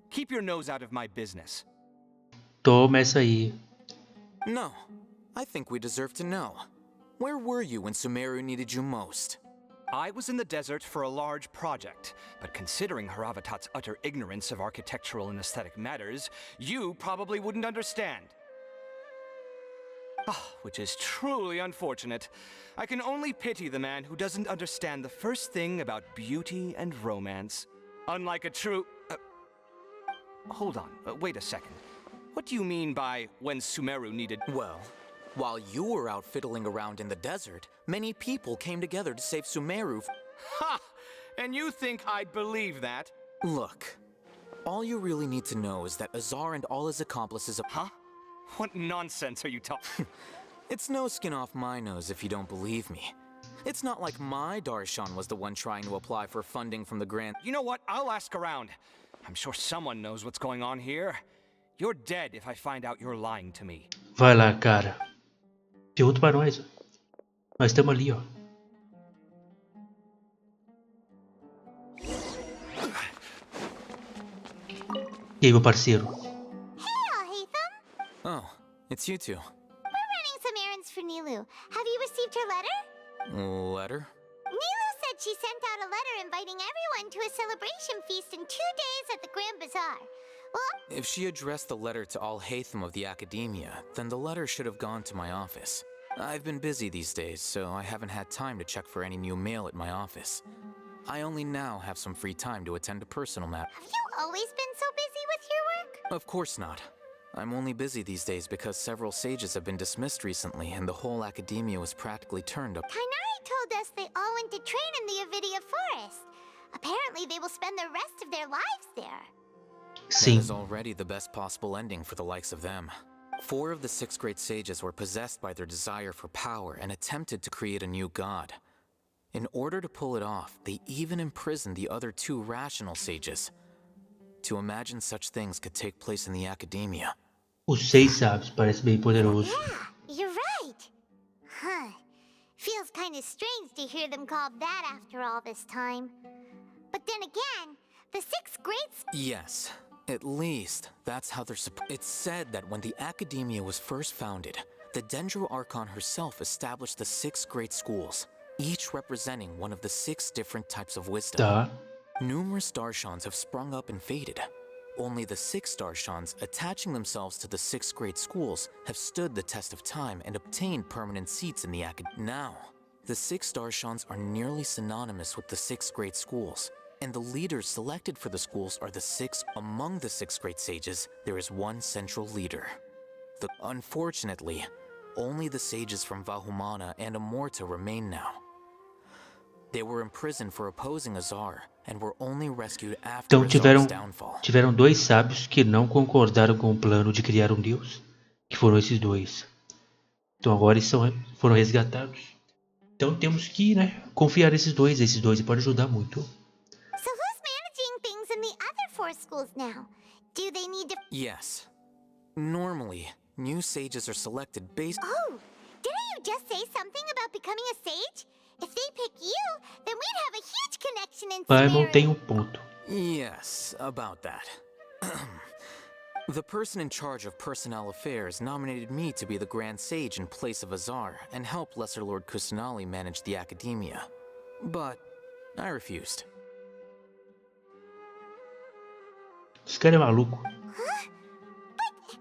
Speaker 9: Keep your nose out of my business.
Speaker 1: Toma essa aí.
Speaker 10: No, I think we deserve to know. Where were you when Sumeru needed you most?
Speaker 9: I was in the desert for a large project, but considering Haravatat's utter ignorance of architectural and aesthetic matters, you probably wouldn't understand. Which is truly unfortunate. I can only pity the man who doesn't understand the first thing about beauty and romance. Unlike a true... hold on, wait a second. What do you mean by when Sumeru needed...
Speaker 10: Well, while you were out fiddling around in the desert, many people came together to save Sumeru.
Speaker 9: Ha! And you think I'd believe that?
Speaker 10: Look, all you really need to know is that Azar and all his accomplices...
Speaker 9: Huh? What nonsense are you talking?
Speaker 10: It's no skin off my nose if you don't believe me. It's not like my Darshan was the one trying to apply for funding from the grant...
Speaker 9: You know what? I'll ask around. I'm sure someone knows what's going on here. You're dead if I find out you're lying to me.
Speaker 1: Vai lá, cara. Pergunta pra nós. Ó. Nós estamos ali, ó. E aí, meu parceiro?
Speaker 3: Hey, Hatham.
Speaker 10: Oh, it's you two.
Speaker 3: We're running some errands for Nilu. Have you received her letter?
Speaker 10: Letter?
Speaker 3: Nilu said she sent out a letter inviting everyone to a celebration feast in 2 days at the Grand Bazaar. Well,
Speaker 10: If she addressed the letter to all Hatham of the academia, then the letter should have gone to my office. I've been busy these days, so I haven't had time to check for any new mail at my office. I only now have some free time to attend to personal matters.
Speaker 3: have you always been so busy with your work?
Speaker 10: Of course not. I'm only busy these days because several sages have been dismissed recently and the whole academia was practically turned up.
Speaker 3: Kainari told us they all went to train in the Avidia Forest. Apparently they will spend the rest of their lives there.
Speaker 10: That
Speaker 1: Sim.
Speaker 10: is already the best possible ending for the likes of them. 4 of the 6 great sages were possessed by their desire for power and attempted to create a new god. In order to pull it off, they even imprisoned the other 2 rational sages. To imagine such things could take place in the academia.
Speaker 1: Os 6 sábios parece bem poderoso.
Speaker 3: Yeah, you're right. Huh. Feels kind of strange to hear them called that after all this time. But then again, the 6th grade...
Speaker 10: Yes, at least that's how they're It's said that when the Academia was first founded, the Dendro Archon herself established the 6 great schools, each representing one of the 6 different types of wisdom. Numerous Darshans have sprung up and faded. Only the 6 Darshans, attaching themselves to the 6 great schools, have stood the test of time and obtained permanent seats in the Academy. Now, the 6 Darshans are nearly synonymous with the 6 great schools, and the leaders selected for the schools are the 6. Among the 6 great sages, there is one central leader. Unfortunately, only the sages from Vahumana and Amorta remain now. They were imprisoned for opposing Azar and were only rescued after Azar's downfall.
Speaker 1: Tiveram 2 sábios que não concordaram com o plano de criar um deus, que foram esses 2. Então agora eles foram resgatados. Então temos que, confiar nesses dois. Esses dois podem ajudar muito.
Speaker 3: So who's managing things in the other 4 schools now? Do they need to...
Speaker 10: Yes. Normally, new sages are selected based...
Speaker 3: Oh, didn't you just say something about becoming a sage? If they pick you, then we'd have a huge connection in
Speaker 1: Paimon tem ponto.
Speaker 10: Yes, about that. The person in charge of personnel affairs nominated me to be the Grand Sage in place of Azar and help Lesser Lord Kusanali manage the Academia. But I refused.
Speaker 1: Esse cara é maluco.
Speaker 3: Huh? But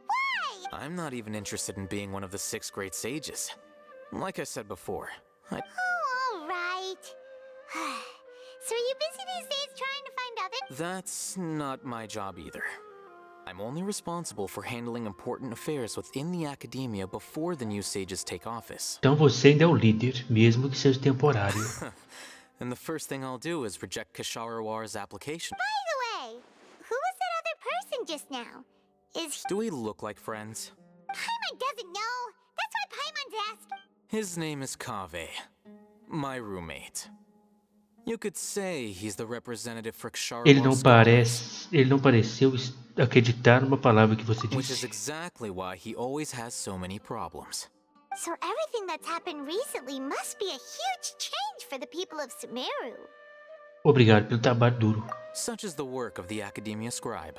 Speaker 3: why?
Speaker 10: I'm not even interested in being one of the 6 great sages. Like I said before,
Speaker 3: Oh, all right. So are you busy these days trying to find other...
Speaker 10: That's not my job either. I'm only responsible for handling important affairs within the Academia before the new sages take office.
Speaker 1: Então você ainda é o líder, mesmo que seja temporário.
Speaker 10: And the first thing I'll do is reject Kasharawar's application.
Speaker 3: By the way, who was that other person just now? Is he...
Speaker 10: Do we look like friends?
Speaker 3: Paimon doesn't know. That's why Paimon's asking.
Speaker 10: His name is Kaveh, my roommate. You could say he's the representative for Kasharawar's
Speaker 1: Ele não pareceu acreditar numa palavra que você
Speaker 10: which is
Speaker 1: disse.
Speaker 10: exactly why he always has so many problems.
Speaker 3: So everything that's happened recently must be a huge change for the people of Sumeru.
Speaker 1: Obrigado pelo trabalho duro.
Speaker 10: Such is the work of the Academia Scribe.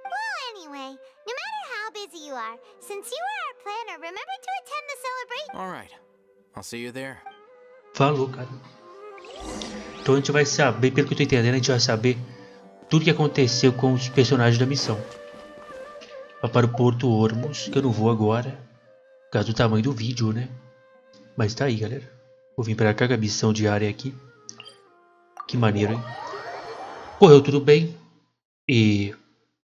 Speaker 3: Well, anyway, no matter how busy you are, since you are our planner, remember to attend the celebration.
Speaker 10: Alright, I'll see you there.
Speaker 1: Falou, cara. Então a gente vai saber, pelo que eu tô entendendo, a gente vai saber tudo que aconteceu com os personagens da missão. Vai para o Porto Ormos, que eu não vou agora, por causa do tamanho do vídeo, né? Mas tá aí, galera. Vou vir para cá com a missão diária aqui. Que maneiro, hein? Correu tudo bem. E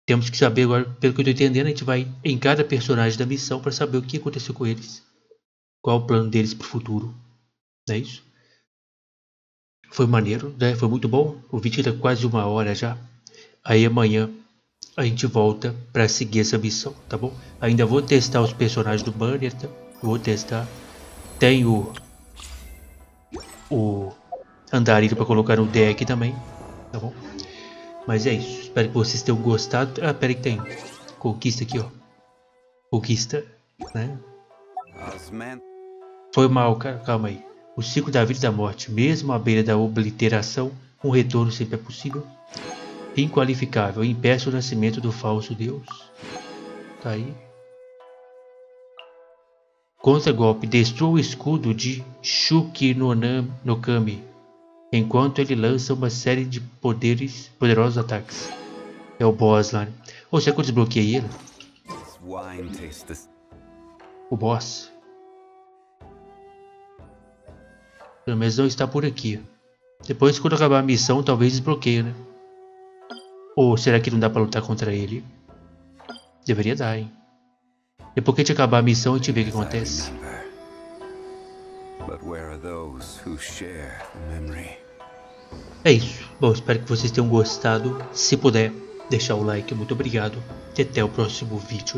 Speaker 1: temos que saber agora, pelo que eu tô entendendo, a gente vai em cada personagem da missão para saber o que aconteceu com eles. Qual o plano deles pro futuro. Não é isso? Foi maneiro, né? Foi muito bom. O vídeo tá quase 1 hora já. Aí amanhã a gente volta para seguir essa missão, tá bom? Ainda vou testar os personagens do banner, tá? Vou testar. Tem o andarilho para colocar no deck também, tá bom? Mas é isso. Espero que vocês tenham gostado. Ah, pera aí que tem conquista aqui, ó. Conquista, né? Foi mal, cara. Calma aí. O ciclo da vida e da morte, mesmo à beira da obliteração, um retorno sempre é possível. Inqualificável, impeça o nascimento do falso Deus. Tá aí. Contra-golpe, destrua o escudo de Shuki no Kami, enquanto ele lança uma série de poderosos ataques. É o boss lá, né? Ou será que eu desbloqueei ele? O boss. Pelo menos não está por aqui. Depois, quando acabar a missão, talvez desbloqueie, né? Ou será que não dá pra lutar contra ele? Deveria dar, hein? Depois que a gente acabar a missão, a gente vê o que acontece. É isso. Bom, espero que vocês tenham gostado. Se puder, deixar o like. Muito obrigado. E até o próximo vídeo.